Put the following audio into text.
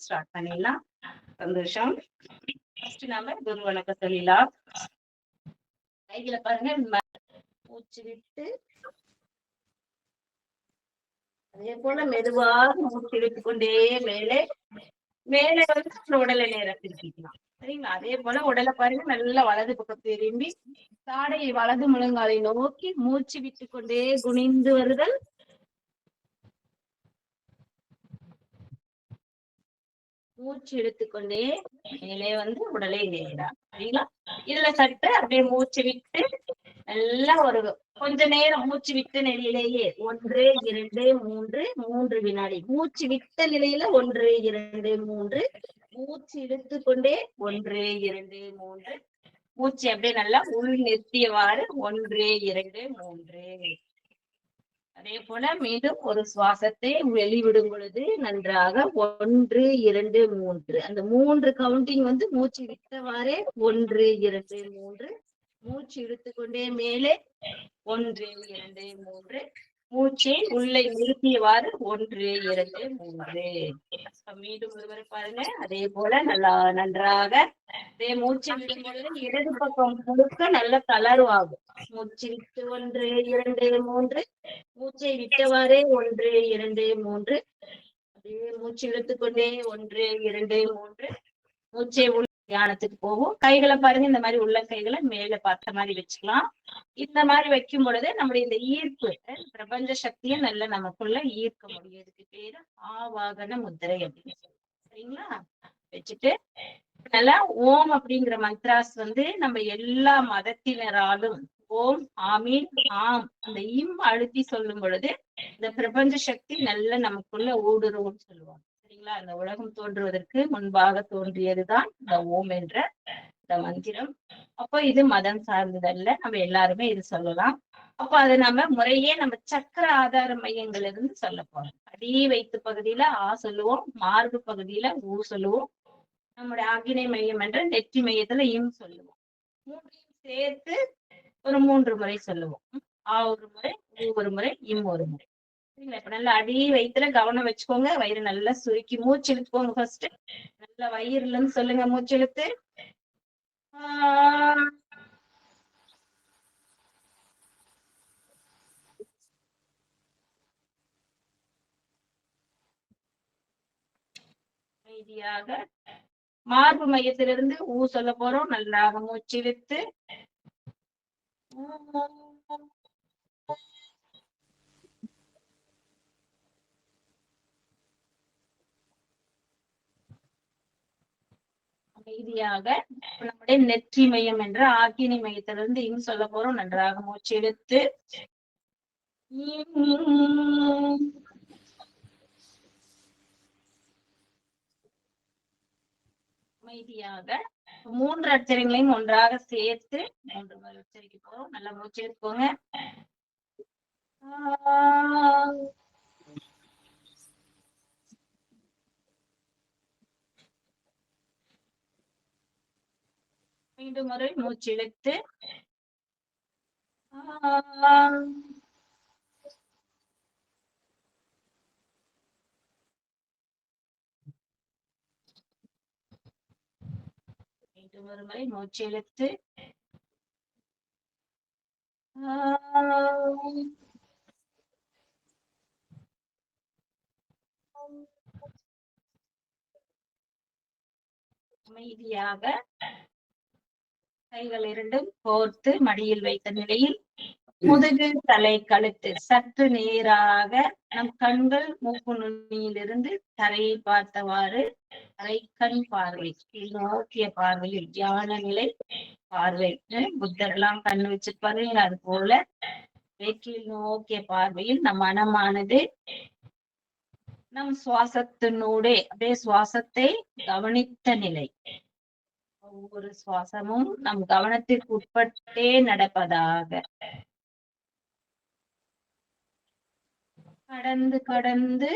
Start பண்ணிடலாம். சந்தோஷம். First நாம குரு வணக்கம் சொல்லிடலாம். கைகளை பாருங்க, மூச்சு விட்டு அதே போல மெதுவாக மூச்சு இழுத்துக் கொண்டே மேலே மேலே வந்து உடலை நேரம் திருப்பிக்கலாம். சரிங்களா? அதே போல உடலை பாருங்க, நல்லா வலது பக்கம் திரும்பி தாடையை வலது முழங்காலை நோக்கி மூச்சு விட்டு கொண்டே குனிந்து வருதல். மூச்சு எடுத்துக்கொண்டே மேலே வந்து உடலை நேரா. சரிங்களா? இதுல சற்று அப்படியே மூச்சு விட்டு நல்லா ஒரு கொஞ்ச நேரம் மூச்சு விட்ட நிலையிலேயே 1 2 3 வினாடி மூச்சு விட்ட நிலையில 1 2 3 மூச்சு இழுத்துக்கொண்டே 1 2 3 மூச்சு அப்படியே நல்லா உள் நிறுத்தியவாறு 1 2 3. அதே போல மீண்டும் ஒரு சுவாசத்தை வெளிவிடும் பொழுது நன்றாக 1 2 3 அந்த 3 கவுண்டிங் வந்து மூச்சு விட்டவாறே 1 2 3 மூச்சு இழுத்துக்கொண்டே மேலே 1 2 3 மூச்சை உள்ளே நிறுத்தியவாறு 1 2 3. மீண்டும் ஒருவரை பாருங்க. அதே போல நன்றாக அதே மூச்சை விடும் பொழுது இடது பக்கம் முழுக்க நல்ல தளர்வாகும். மூச்சு விட்டு 1 2 3 மூச்சை விட்டவாறே 1 2 3 அப்படியே மூச்சு இழுத்துக்கொண்டே 1 2 3 மூச்சை உள்ள தியானத்துக்கு போகும். கைகளை பாருங்க, இந்த மாதிரி உள்ள கைகளை மேல பார்த்த மாதிரி வச்சுக்கலாம். இந்த மாதிரி வைக்கும் பொழுது நம்முடைய இந்த ஈர்ப்பு பிரபஞ்ச சக்தியை நல்ல நமக்குள்ள ஈர்க்க முடியும். இதுக்கு பேரு ஆவாகன முத்திரை அப்படின்னு சொல்லுவோம். சரிங்களா? வச்சுட்டு நல்லா ஓம் அப்படிங்கிற மந்த்ராஸ் வந்து நம்ம எல்லா மதத்தினராலும் ஓம் ஆமீன் ஆம் அந்த இம் அழுத்தி சொல்லும் பொழுது இந்த பிரபஞ்ச சக்தி நல்ல நமக்குள்ள ஊடுருவும்னு சொல்லுவாங்க. சரிங்களா? இந்த உலகம் தோன்றுவதற்கு முன்பாக தோன்றியதுதான் இந்த ஓம் என்ற இந்த மந்திரம். அப்போ இது மதம் சார்ந்ததல்ல, நம்ம எல்லாருமே இது சொல்லலாம். அப்போ அதை நம்ம முறையே நம்ம சக்கர ஆதார மையங்கள் இருந்து சொல்ல போறோம். அடி வயிற்று பகுதியில ஆ சொல்லுவோம், மார்பு பகுதியில ஊ சொல்லுவோம், நம்முடைய ஆகினை மையம் என்ற நெற்றி மையத்துல இம் சொல்லுவோம். மூன்றையும் சேர்த்து ஒரு 3 முறை சொல்லுவோம். ஆ ஒரு முறை, ஊ ஒரு முறை, இம் ஒரு முறை. சரிங்களா? இப்ப நல்லா அடி வயிற்றுல கவனம் வச்சுக்கோங்க. வயிறு நல்லா சுருக்கி மூச்சு இழுத்துக்கோங்க. ஃபர்ஸ்ட் நல்லா வயிறுல இருந்து சொல்லுங்க. மூச்சு இழுத்து அமைதியாக மார்பு மையத்திலிருந்து ஊ சொல்ல போறோம். நல்லாக மூச்சு இழுத்து அமைதியாக நம்முடைய நெற்றி மையம் என்ற ஆக்கினி மையத்திலிருந்து இங்க சொல்ல போறோம். நன்றாக மூச்சு இழுத்து அமைதியாக 3 அச்சரங்களையும் ஒன்றாக சேர்த்து 3 முறை உச்சரிக்க போறோம். நல்லா மூச்சு எடுத்துக்கோங்க. மீண்டும் முறை மூச்சு இழுத்து மீண்டும் ஒரு முறை மூச்சு இழுத்து அமைதியாக கைகள் இரண்டும் கோர்த்து மடியில் வைத்த நிலையில் முதுகு தலை கழுத்து சற்று நேராக நம் கண்கள் மூக்கு நுனியிலிருந்து தரையை பார்த்தவாறு கண் பார்வை நோக்கிய பார்வையில் தியான நிலை பார்வை. புத்தரெல்லாம் கண் வச்சிருப்பாரு. அது போல கீழ் நோக்கிய பார்வையில் நம் மனமானது நம் சுவாசத்தினூடே அப்படியே சுவாசத்தை கவனித்த நிலை. ஒவ்வொரு சுவாசமும் நம் கவனத்திற்கு உட்பட்டே நடப்பதாக கடந்து